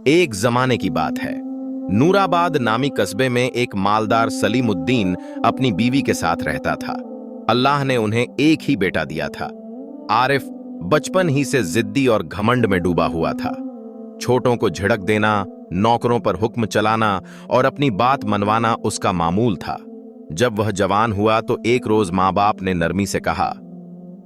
एक जमाने की बात है। नूराबाद नामी कस्बे में एक मालदार सलीमुद्दीन अपनी बीवी के साथ रहता था। अल्लाह ने उन्हें एक ही बेटा दिया था। आरिफ बचपन ही से जिद्दी और घमंड में डूबा हुआ था। छोटों को झिड़क देना, नौकरों पर हुक्म चलाना और अपनी बात मनवाना उसका मामूल था। जब वह जवान हुआ तो एक रोज माँ बाप ने नरमी से कहा,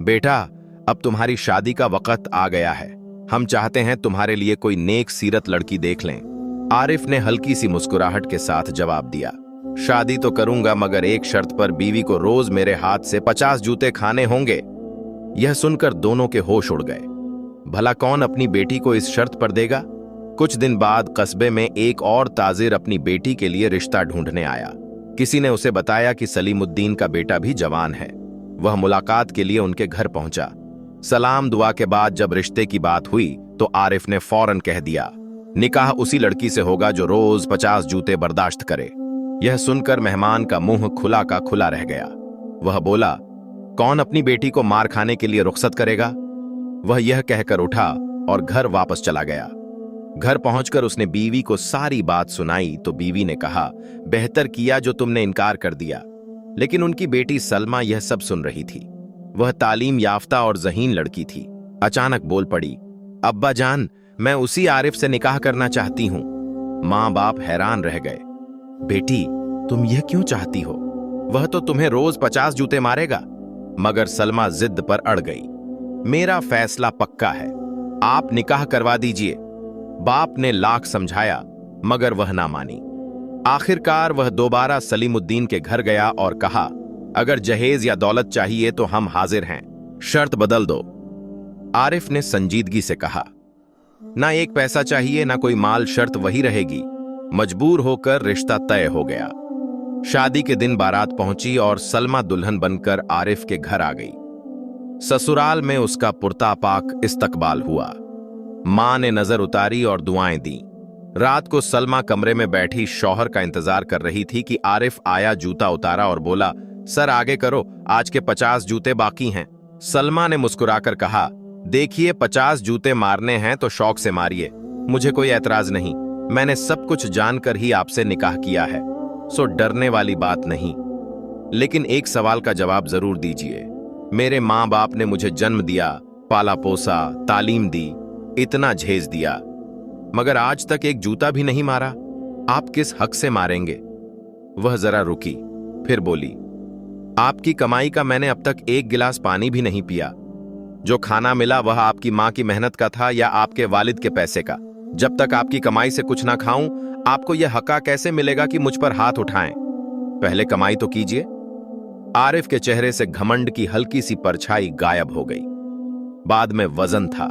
बेटा, अब तुम्हारी शादी का वक्त आ गया है। हम चाहते हैं तुम्हारे लिए कोई नेक सीरत लड़की देख लें। आरिफ ने हल्की सी मुस्कुराहट के साथ जवाब दिया, शादी तो करूंगा, मगर एक शर्त पर, बीवी को रोज मेरे हाथ से 50 जूते खाने होंगे। यह सुनकर दोनों के होश उड़ गए। भला कौन अपनी बेटी को इस शर्त पर देगा? कुछ दिन बाद कस्बे में एक और ताजिर अपनी बेटी के लिए रिश्ता ढूंढने आया। किसी ने उसे बताया कि सलीमुद्दीन का बेटा भी जवान है। वह मुलाकात के लिए उनके घर पहुंचा। सलाम दुआ के बाद जब रिश्ते की बात हुई तो आरिफ ने फौरन कह दिया, निकाह उसी लड़की से होगा जो रोज 50 जूते बर्दाश्त करे। यह सुनकर मेहमान का मुंह खुला का खुला रह गया। वह बोला, कौन अपनी बेटी को मार खाने के लिए रुखसत करेगा? वह यह कहकर उठा और घर वापस चला गया। घर पहुंचकर उसने बीवी को सारी बात सुनाई तो बीवी ने कहा, बेहतर किया जो तुमने इनकार कर दिया। लेकिन उनकी बेटी सलमा यह सब सुन रही थी। वह तालीम याफ्ता और ज़हीन लड़की थी। अचानक बोल पड़ी, अब्बा जान, मैं उसी आरिफ से निकाह करना चाहती हूं। माँ बाप हैरान रह गए। बेटी, तुम यह क्यों चाहती हो? वह तो तुम्हें रोज 50 जूते मारेगा। मगर सलमा जिद पर अड़ गई। मेरा फैसला पक्का है, आप निकाह करवा दीजिए। बाप ने लाख समझाया मगर वह ना मानी। आखिरकार वह दोबारा सलीमुद्दीन के घर गया और कहा, अगर जहेज या दौलत चाहिए तो हम हाजिर हैं, शर्त बदल दो। आरिफ ने संजीदगी से कहा, ना एक पैसा चाहिए ना कोई माल, शर्त वही रहेगी। मजबूर होकर रिश्ता तय हो गया। शादी के दिन बारात पहुंची और सलमा दुल्हन बनकर आरिफ के घर आ गई। ससुराल में उसका पुरतापाक इस्तकबाल हुआ। मां ने नजर उतारी और दुआएं दी। रात को सलमा कमरे में बैठी शौहर का इंतजार कर रही थी कि आरिफ आया, जूता उतारा और बोला, सर आगे करो, आज के 50 जूते बाकी हैं। सलमा ने मुस्कुराकर कहा, देखिए 50 जूते मारने हैं तो शौक से मारिए, मुझे कोई ऐतराज नहीं। मैंने सब कुछ जानकर ही आपसे निकाह किया है, सो डरने वाली बात नहीं। लेकिन एक सवाल का जवाब जरूर दीजिए। मेरे माँ बाप ने मुझे जन्म दिया, पाला पोसा, तालीम दी, इतना झेज दिया, मगर आज तक एक जूता भी नहीं मारा। आप किस हक से मारेंगे? वह जरा रुकी, फिर बोली, आपकी कमाई का मैंने अब तक एक गिलास पानी भी नहीं पिया। जो खाना मिला वह आपकी मां की मेहनत का था या आपके वालिद के पैसे का? जब तक आपकी कमाई से कुछ ना खाऊं, आपको यह हक़ कैसे मिलेगा कि मुझ पर हाथ उठाएं? पहले कमाई तो कीजिए। आरिफ के चेहरे से घमंड की हल्की सी परछाई गायब हो गई। बाद में वजन था।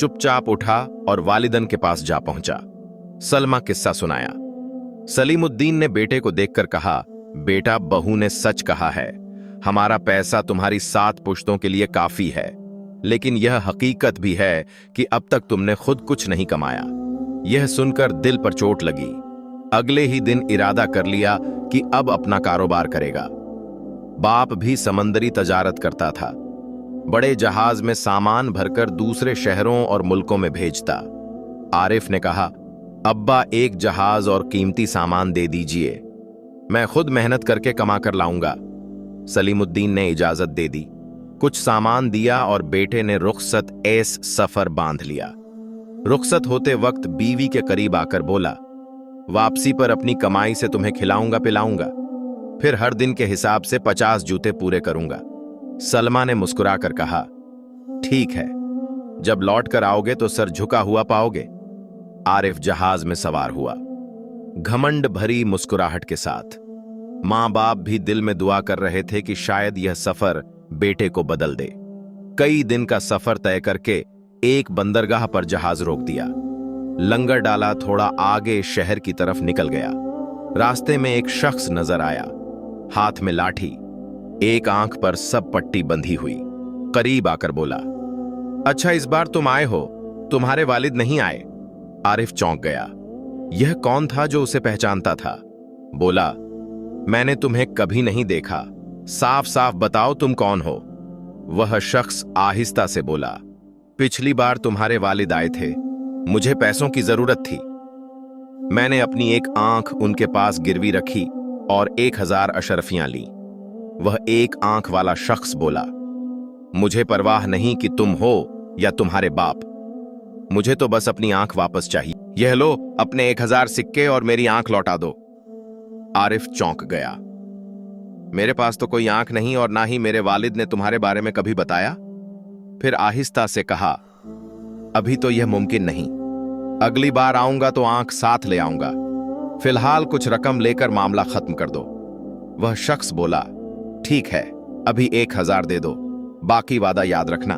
चुपचाप उठा और वालिदन के पास जा पहुंचा। सलमा किस्सा सुनाया। सलीमुद्दीन ने बेटे को देखकर कहा, बेटा, बहू ने सच कहा है, हमारा पैसा तुम्हारी 7 पुश्तों के लिए काफी है। लेकिन यह हकीकत भी है कि अब तक तुमने खुद कुछ नहीं कमाया। यह सुनकर दिल पर चोट लगी। अगले ही दिन इरादा कर लिया कि अब अपना कारोबार करेगा। बाप भी समंदरी तजारत करता था। बड़े जहाज में सामान भरकर दूसरे शहरों और मुल्कों में भेजता। आरिफ ने कहा, अब्बा, एक जहाज और कीमती सामान दे दीजिए, मैं खुद मेहनत करके कमा कर लाऊंगा। सलीमुद्दीन ने इजाजत दे दी। कुछ सामान दिया और बेटे ने रुखसत ऐस सफर बांध लिया। रुखसत होते वक्त बीवी के करीब आकर बोला, वापसी पर अपनी कमाई से तुम्हें खिलाऊंगा पिलाऊंगा, फिर हर दिन के हिसाब से 50 जूते पूरे करूंगा। सलमा ने मुस्कुराकर कहा, ठीक है, जब लौट कर आओगे तो सर झुका हुआ पाओगे। आरिफ जहाज में सवार हुआ, घमंड भरी मुस्कुराहट के साथ। मां बाप भी दिल में दुआ कर रहे थे कि शायद यह सफर बेटे को बदल दे। कई दिन का सफर तय करके एक बंदरगाह पर जहाज रोक दिया। लंगर डाला, थोड़ा आगे शहर की तरफ निकल गया। रास्ते में एक शख्स नजर आया, हाथ में लाठी, एक आंख पर सब पट्टी बंधी हुई। करीब आकर बोला, अच्छा, इस बार तुम आए हो, तुम्हारे वालिद नहीं आए। आरिफ चौंक गया। यह कौन था जो उसे पहचानता था? बोला, मैंने तुम्हें कभी नहीं देखा, साफ साफ बताओ तुम कौन हो। वह शख्स आहिस्ता से बोला, पिछली बार तुम्हारे वालिद आए थे, मुझे पैसों की जरूरत थी, मैंने अपनी एक आंख उनके पास गिरवी रखी और 1000 अशरफियां ली। वह एक आंख वाला शख्स बोला, मुझे परवाह नहीं कि तुम हो या तुम्हारे बाप, मुझे तो बस अपनी आंख वापस चाहिए। यह लो अपने 1000 सिक्के और मेरी आंख लौटा दो। आरिफ चौंक गया। मेरे पास तो कोई आंख नहीं और ना ही मेरे वालिद ने तुम्हारे बारे में कभी बताया। फिर आहिस्ता से कहा, अभी तो यह मुमकिन नहीं, अगली बार आऊंगा तो आंख साथ ले आऊंगा। फिलहाल कुछ रकम लेकर मामला खत्म कर दो। वह शख्स बोला, ठीक है, अभी 1000 दे दो, बाकी वादा याद रखना।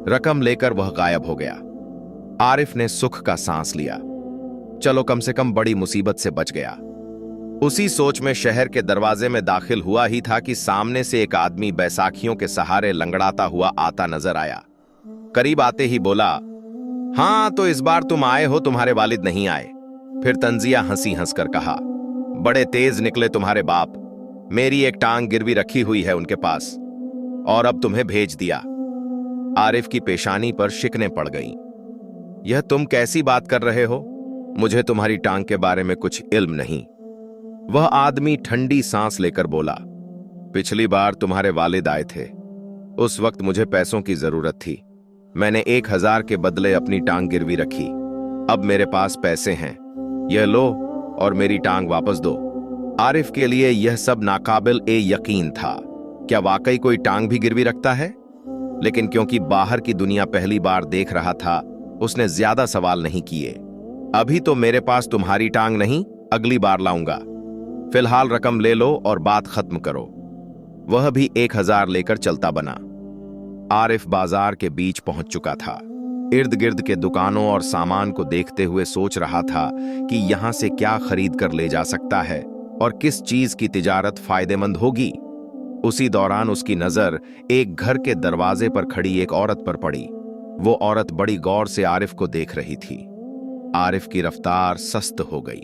रकम लेकर वह गायब हो गया। आरिफ ने सुख का सांस लिया। चलो कम से कम बड़ी मुसीबत से बच गया। उसी सोच में शहर के दरवाजे में दाखिल हुआ ही था कि सामने से एक आदमी बैसाखियों के सहारे लंगड़ाता हुआ आता नजर आया। करीब आते ही बोला, हाँ तो इस बार तुम आए हो, तुम्हारे वालिद नहीं आए। फिर तंजिया हंसी हंसकर कहा, बड़े तेज निकले तुम्हारे बाप, मेरी एक टांग गिरवी रखी हुई है उनके पास और अब तुम्हें भेज दिया। आरिफ की पेशानी पर शिकने पड़ गईं। यह तुम कैसी बात कर रहे हो? मुझे तुम्हारी टांग के बारे में कुछ इल्म नहीं। वह आदमी ठंडी सांस लेकर बोला, पिछली बार तुम्हारे वालिद आए थे, उस वक्त मुझे पैसों की जरूरत थी, मैंने 1000 के बदले अपनी टांग गिरवी रखी। अब मेरे पास पैसे हैं, यह लो और मेरी टांग वापस दो। आरिफ के लिए यह सब नाकाबिल ए यकीन था। क्या वाकई कोई टांग भी गिरवी रखता है? लेकिन क्योंकि बाहर की दुनिया पहली बार देख रहा था, उसने ज्यादा सवाल नहीं किए। अभी तो मेरे पास तुम्हारी टांग नहीं, अगली बार लाऊंगा। फिलहाल रकम ले लो और बात खत्म करो। वह भी 1000 लेकर चलता बना। आरिफ बाजार के बीच पहुंच चुका था। इर्द गिर्द के दुकानों और सामान को देखते हुए सोच रहा था कि यहां से क्या खरीद कर ले जा सकता है और किस चीज की तिजारत फायदेमंद होगी। उसी दौरान उसकी नजर एक घर के दरवाजे पर खड़ी एक औरत पर पड़ी। वो औरत बड़ी गौर से आरिफ को देख रही थी। आरिफ की रफ्तार सस्त हो गई।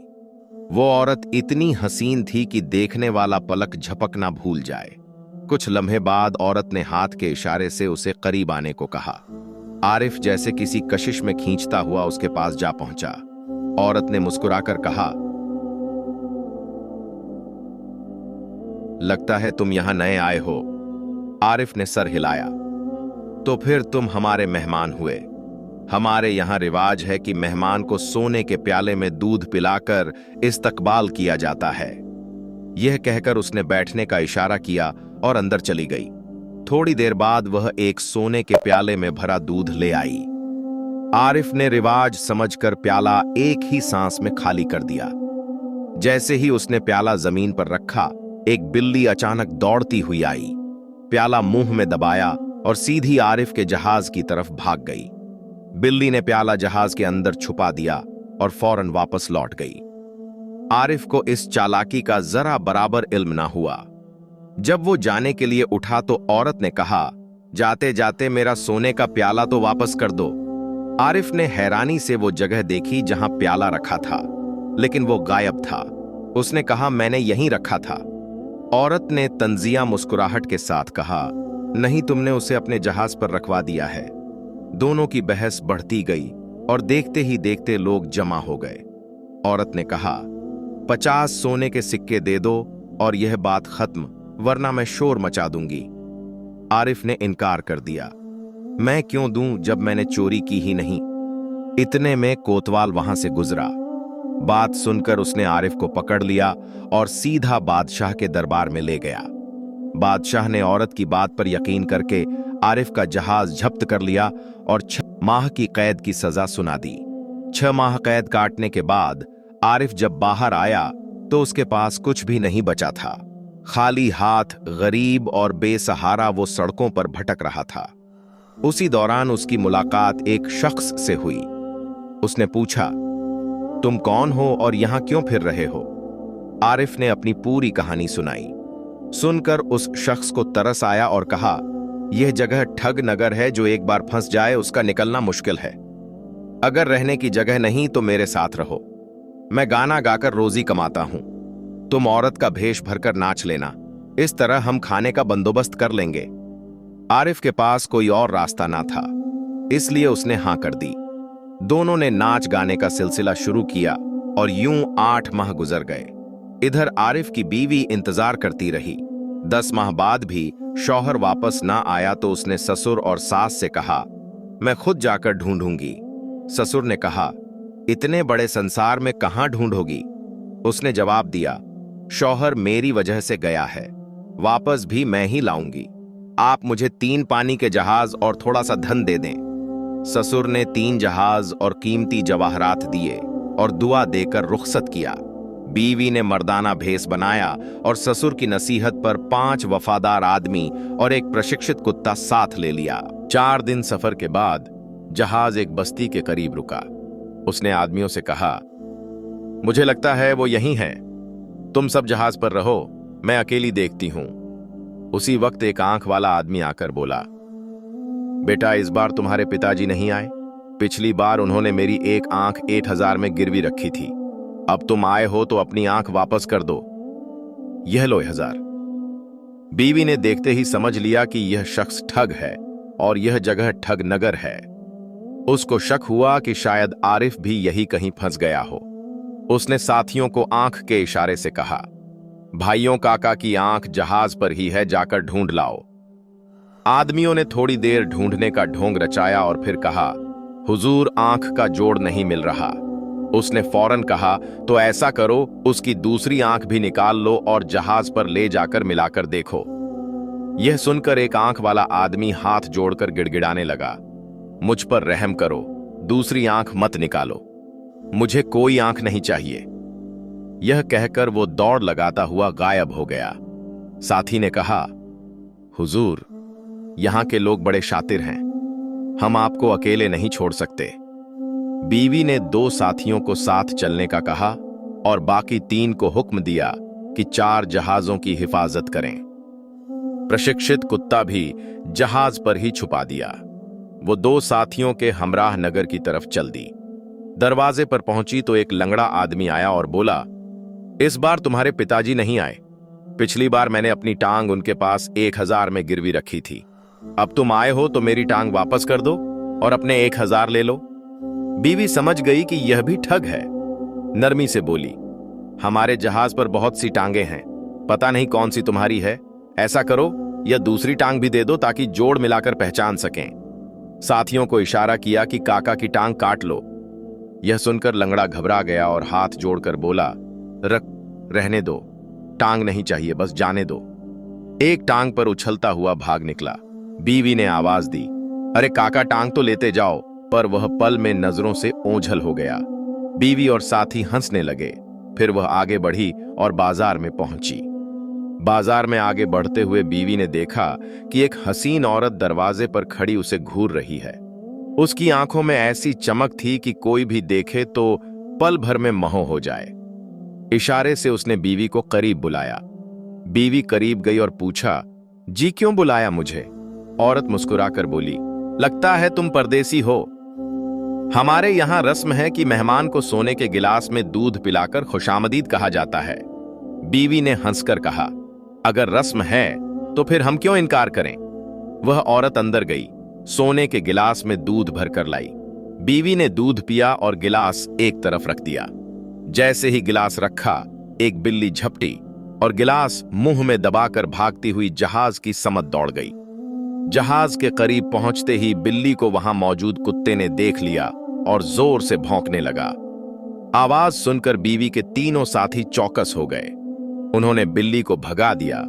वो औरत इतनी हसीन थी कि देखने वाला पलक झपकना भूल जाए। कुछ लम्हे बाद औरत ने हाथ के इशारे से उसे करीब आने को कहा। आरिफ जैसे किसी कशिश में खींचता हुआ उसके पास जा पहुंचा। औरत ने मुस्कुराकर कहा, लगता है तुम यहां नए आए हो। आरिफ ने सर हिलाया। तो फिर तुम हमारे मेहमान हुए। हमारे यहां रिवाज है कि मेहमान को सोने के प्याले में दूध पिलाकर इस्तकबाल किया जाता है। यह कहकर उसने बैठने का इशारा किया और अंदर चली गई। थोड़ी देर बाद वह एक सोने के प्याले में भरा दूध ले आई। आरिफ ने रिवाज समझकर प्याला एक ही सांस में खाली कर दिया। जैसे ही उसने प्याला जमीन पर रखा, एक बिल्ली अचानक दौड़ती हुई आई, प्याला मुंह में दबाया और सीधी आरिफ के जहाज की तरफ भाग गई। बिल्ली ने प्याला जहाज के अंदर छुपा दिया और फौरन वापस लौट गई। आरिफ को इस चालाकी का जरा बराबर इल्म ना हुआ। जब वो जाने के लिए उठा तो औरत ने कहा, जाते जाते मेरा सोने का प्याला तो वापस कर दो। आरिफ ने हैरानी से वो जगह देखी जहां प्याला रखा था, लेकिन वो गायब था। उसने कहा, मैंने यहीं रखा था। औरत ने तंजिया मुस्कुराहट के साथ कहा, नहीं, तुमने उसे अपने जहाज पर रखवा दिया है। दोनों की बहस बढ़ती गई और देखते ही देखते लोग जमा हो गए। औरत ने कहा, 50 सोने के सिक्के दे दो और यह बात खत्म, वरना मैं शोर मचा दूंगी। आरिफ ने इनकार कर दिया। मैं क्यों दूं जब मैंने चोरी की ही नहीं। इतने में कोतवाल वहां से गुजरा। बात सुनकर उसने आरिफ को पकड़ लिया और सीधा बादशाह के दरबार में ले गया। बादशाह ने औरत की बात पर यकीन करके आरिफ का जहाज जब्त कर लिया और 6 माह की कैद की सजा सुना दी। 6 माह कैद काटने के बाद आरिफ जब बाहर आया तो उसके पास कुछ भी नहीं बचा था। खाली हाथ, गरीब और बेसहारा वो सड़कों पर भटक रहा था। उसी दौरान उसकी मुलाकात एक शख्स से हुई। उसने पूछा, तुम कौन हो और यहां क्यों फिर रहे हो? आरिफ ने अपनी पूरी कहानी सुनाई। सुनकर उस शख्स को तरस आया और कहा, यह जगह ठग नगर है, जो एक बार फंस जाए उसका निकलना मुश्किल है। अगर रहने की जगह नहीं तो मेरे साथ रहो। मैं गाना गाकर रोजी कमाता हूं। तुम औरत का भेष भरकर नाच लेना, इस तरह हम खाने का बंदोबस्त कर लेंगे। आरिफ के पास कोई और रास्ता ना था, इसलिए उसने हां कर दी। दोनों ने नाच गाने का सिलसिला शुरू किया और यूं 8 माह गुजर गए। इधर आरिफ की बीवी इंतजार करती रही। 10 माह बाद भी शौहर वापस ना आया तो उसने ससुर और सास से कहा, मैं खुद जाकर ढूंढूंगी। ससुर ने कहा, इतने बड़े संसार में कहां ढूंढोगी? उसने जवाब दिया, शौहर मेरी वजह से गया है, वापस भी मैं ही लाऊंगी। आप मुझे 3 पानी के जहाज और थोड़ा सा धन दे दें। ससुर ने 3 जहाज और कीमती जवाहरात दिए और दुआ देकर रुखसत किया। बीवी ने मर्दाना भेष बनाया और ससुर की नसीहत पर 5 वफादार आदमी और एक प्रशिक्षित कुत्ता साथ ले लिया। 4 दिन सफर के बाद जहाज एक बस्ती के करीब रुका। उसने आदमियों से कहा, मुझे लगता है वो यहीं है, तुम सब जहाज पर रहो, मैं अकेली देखती हूं। उसी वक्त एक आंख वाला आदमी आकर बोला, बेटा इस बार तुम्हारे पिताजी नहीं आए? पिछली बार उन्होंने मेरी एक आंख 8,000 में गिरवी रखी थी, अब तुम आए हो तो अपनी आंख वापस कर दो, यह लो 1000। बीवी ने देखते ही समझ लिया कि यह शख्स ठग है और यह जगह ठग नगर है। उसको शक हुआ कि शायद आरिफ भी यही कहीं फंस गया हो। उसने साथियों को आंख के इशारे से कहा, भाइयों काका की आंख जहाज पर ही है, जाकर ढूंढ लाओ। आदमियों ने थोड़ी देर ढूंढने का ढोंग रचाया और फिर कहा, हुजूर आंख का जोड़ नहीं मिल रहा। उसने फौरन कहा, तो ऐसा करो उसकी दूसरी आंख भी निकाल लो और जहाज पर ले जाकर मिलाकर देखो। यह सुनकर एक आंख वाला आदमी हाथ जोड़कर गिड़गिड़ाने लगा, मुझ पर रहम करो, दूसरी आंख मत निकालो, मुझे कोई आंख नहीं चाहिए। यह कहकर वो दौड़ लगाता हुआ गायब हो गया। साथी ने कहा, हुजूर यहां के लोग बड़े शातिर हैं, हम आपको अकेले नहीं छोड़ सकते। बीवी ने 2 साथियों को साथ चलने का कहा और बाकी 3 को हुक्म दिया कि 4 जहाजों की हिफाजत करें। प्रशिक्षित कुत्ता भी जहाज पर ही छुपा दिया। वो 2 साथियों के हमराह नगर की तरफ चल दी। दरवाजे पर पहुंची तो एक लंगड़ा आदमी आया और बोला, इस बार तुम्हारे पिताजी नहीं आए, पिछली बार मैंने अपनी टांग उनके पास 1000 में गिरवी रखी थी, अब तुम आए हो तो मेरी टांग वापस कर दो और अपने 1000 ले लो। बीवी समझ गई कि यह भी ठग है, नरमी से बोली, हमारे जहाज पर बहुत सी टांगे हैं, पता नहीं कौन सी तुम्हारी है, ऐसा करो या दूसरी टांग भी दे दो ताकि जोड़ मिलाकर पहचान सकें। साथियों को इशारा किया कि काका की टांग काट लो। यह सुनकर लंगड़ा घबरा गया और हाथ जोड़कर बोला, रहने दो, टांग नहीं चाहिए, बस जाने दो। एक टांग पर उछलता हुआ भाग निकला। बीवी ने आवाज दी, अरे काका टांग तो लेते जाओ, पर वह पल में नजरों से ओझल हो गया। बीवी और साथी हंसने लगे। फिर वह आगे बढ़ी और बाजार में पहुंची। बाजार में आगे बढ़ते हुए बीवी ने देखा कि एक हसीन औरत दरवाजे पर खड़ी उसे घूर रही है। उसकी आंखों में ऐसी चमक थी कि कोई भी देखे तो पल भर में मोह हो जाए। इशारे से उसने बीवी को करीब बुलाया। बीवी करीब गई और पूछा, जी क्यों बुलाया मुझे? औरत मुस्कुराकर बोली, लगता है तुम परदेसी हो। हमारे यहां रस्म है कि मेहमान को सोने के गिलास में दूध पिलाकर खुशामदीद कहा जाता है। बीवी ने हंसकर कहा, अगर रस्म है तो फिर हम क्यों इनकार करें। वह औरत अंदर गई, सोने के गिलास में दूध भरकर लाई। बीवी ने दूध पिया और गिलास एक तरफ रख दिया। जैसे ही गिलास रखा, एक बिल्ली झपटी और गिलास मुंह में दबाकर भागती हुई जहाज की समत दौड़ गई। जहाज के करीब पहुंचते ही बिल्ली को वहां मौजूद कुत्ते ने देख लिया और जोर से भौंकने लगा। आवाज सुनकर बीवी के 3 साथी चौकस हो गए। उन्होंने बिल्ली को भगा दिया,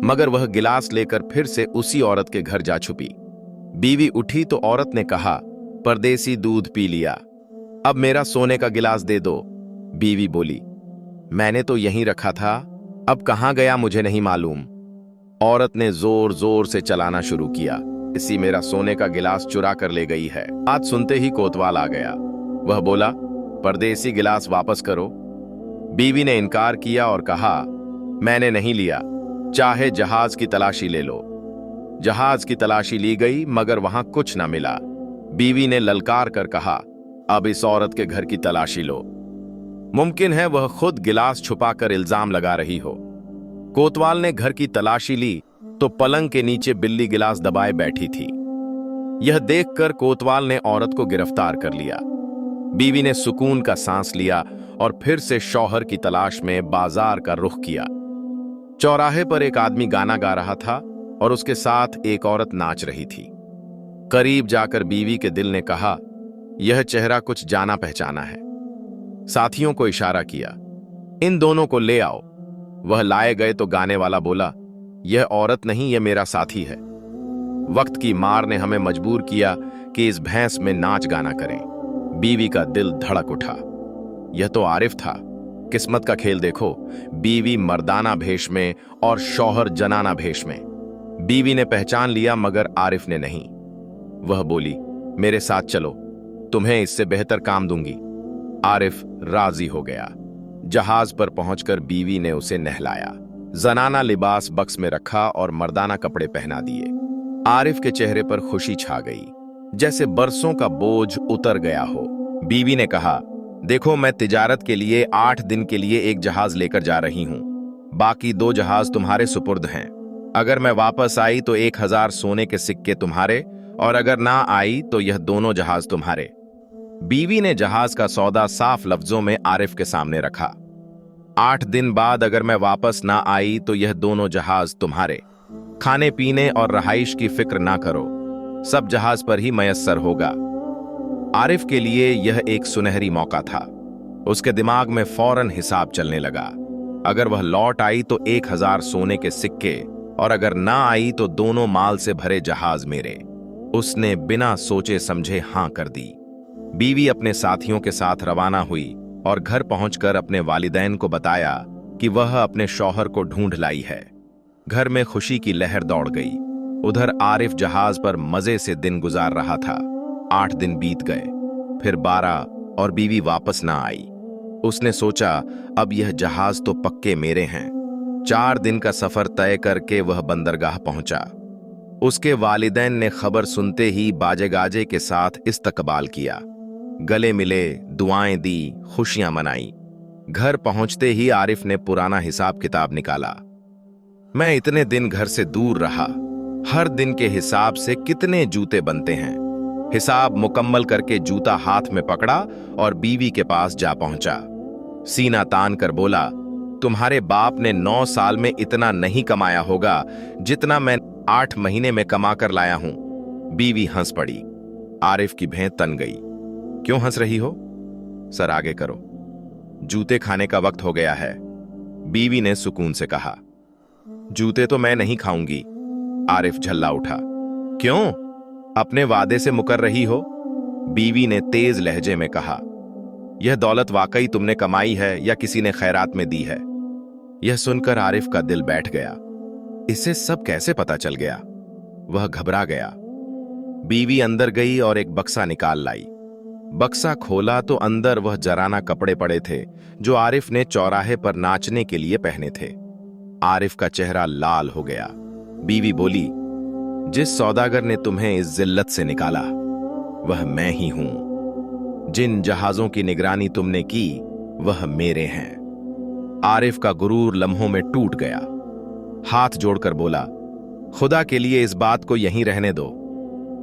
मगर वह गिलास लेकर फिर से उसी औरत के घर जा छुपी। बीवी उठी तो औरत ने कहा, परदेसी दूध पी लिया, अब मेरा सोने का गिलास दे दो। बीवी बोली, मैंने तो यहीं रखा था, अब कहां गया मुझे नहीं मालूम। औरत ने जोर जोर से चलाना शुरू किया, इसी मेरा सोने का गिलास चुरा कर ले गई है। बात सुनते ही कोतवाल आ गया। वह बोला, परदेसी गिलास वापस करो। बीवी ने इनकार किया और कहा, मैंने नहीं लिया, चाहे जहाज की तलाशी ले लो। जहाज की तलाशी ली गई, मगर वहां कुछ न मिला। बीवी ने ललकार कर कहा, अब इस औरत के घर की तलाशी लो। मुमकिन है वह खुद गिलास छुपाकर इल्जाम लगा रही हो। कोतवाल ने घर की तलाशी ली तो पलंग के नीचे बिल्ली गिलास दबाए बैठी थी। यह देखकर कोतवाल ने औरत को गिरफ्तार कर लिया। बीवी ने सुकून का सांस लिया और फिर से शौहर की तलाश में बाजार का रुख किया। चौराहे पर एक आदमी गाना गा रहा था और उसके साथ एक औरत नाच रही थी। करीब जाकर बीवी के दिल ने कहा, यह चेहरा कुछ जाना पहचाना है। साथियों को इशारा किया, इन दोनों को ले आओ। वह लाए गए तो गाने वाला बोला, यह औरत नहीं, यह मेरा साथी है। वक्त की मार ने हमें मजबूर किया कि इस भैंस में नाच गाना करें। बीवी का दिल धड़क उठा। यह तो आरिफ था। किस्मत का खेल देखो, बीवी मर्दाना भेष में और शौहर जनाना भेष में। बीवी ने पहचान लिया मगर आरिफ ने नहीं। वह बोली, मेरे साथ चलो, तुम्हें इससे बेहतर काम दूंगी। आरिफ राजी हो गया। जहाज पर पहुंचकर बीवी ने उसे नहलाया, जनाना लिबास बक्स में रखा और मर्दाना कपड़े पहना दिए। आरिफ के चेहरे पर खुशी छा गई, जैसे बरसों का बोझ उतर गया हो। बीवी ने कहा, देखो, मैं तिजारत के लिए 8 दिन के लिए एक जहाज लेकर जा रही हूं। बाकी 2 जहाज तुम्हारे सुपुर्द हैं। अगर मैं वापस आई तो 1000 सोने के सिक्के तुम्हारे, और अगर ना आई तो यह दोनों जहाज तुम्हारे। बीवी ने जहाज का सौदा साफ लफ्जों में आरिफ के सामने रखा। 8 दिन बाद अगर मैं वापस ना आई तो यह दोनों जहाज तुम्हारे। खाने पीने और रहाइश की फिक्र ना करो, सब जहाज पर ही मयस्सर होगा। आरिफ के लिए यह एक सुनहरी मौका था। उसके दिमाग में फौरन हिसाब चलने लगा। अगर वह लौट आई तो 1000 सोने के सिक्के, और अगर ना आई तो दोनों माल से भरे जहाज मेरे। उसने बिना सोचे समझे हां कर दी। बीवी अपने साथियों के साथ रवाना हुई और घर पहुंचकर अपने वालिदैन को बताया कि वह अपने शौहर को ढूंढ लाई है। घर में खुशी की लहर दौड़ गई। उधर आरिफ जहाज पर मजे से दिन गुजार रहा था। 8 दिन बीत गए, फिर 12, और बीवी वापस ना आई। उसने सोचा, अब यह जहाज तो पक्के मेरे हैं। 4 दिन का सफर तय करके वह बंदरगाह पहुंचा। उसके वालिदैन ने खबर सुनते ही बाजे गाजे के साथ इस्तकबाल किया। गले मिले, दुआएं दी, खुशियां मनाई। घर पहुंचते ही आरिफ ने पुराना हिसाब किताब निकाला। मैं इतने दिन घर से दूर रहा, हर दिन के हिसाब से कितने जूते बनते हैं। हिसाब मुकम्मल करके जूता हाथ में पकड़ा और बीवी के पास जा पहुंचा। सीना तान कर बोला, तुम्हारे बाप ने 9 साल में इतना नहीं कमाया होगा जितना मैं 8 महीने में कमा कर लाया हूं। बीवी हंस पड़ी। आरिफ की भेंट तन गई। क्यों हंस रही हो? सर आगे करो, जूते खाने का वक्त हो गया है। बीवी ने सुकून से कहा। जूते तो मैं नहीं खाऊंगी। आरिफ झल्ला उठा। क्यों? अपने वादे से मुकर रही हो? बीवी ने तेज लहजे में कहा। यह दौलत वाकई तुमने कमाई है या किसी ने खैरात में दी है? यह सुनकर आरिफ का दिल बैठ गया। इसे सब कैसे पता चल गया? वह घबरा गया। बीवी अंदर गई और एक बक्सा निकाल लाई। बक्सा खोला तो अंदर वह जराना कपड़े पड़े थे जो आरिफ ने चौराहे पर नाचने के लिए पहने थे। आरिफ का चेहरा लाल हो गया। बीवी बोली, जिस सौदागर ने तुम्हें इस जिल्लत से निकाला वह मैं ही हूं। जिन जहाजों की निगरानी तुमने की वह मेरे हैं। आरिफ का गुरूर लम्हों में टूट गया। हाथ जोड़कर बोला, खुदा के लिए इस बात को यहीं रहने दो,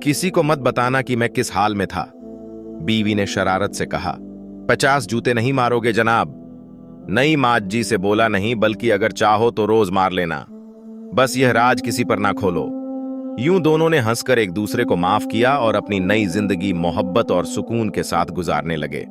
किसी को मत बताना कि मैं किस हाल में था। बीवी ने शरारत से कहा, 50 जूते नहीं मारोगे जनाब? नई माजी से बोला नहीं, बल्कि अगर चाहो तो रोज मार लेना। बस यह राज किसी पर ना खोलो। यूं दोनों ने हंसकर एक दूसरे को माफ किया और अपनी नई जिंदगी मोहब्बत और सुकून के साथ गुजारने लगे।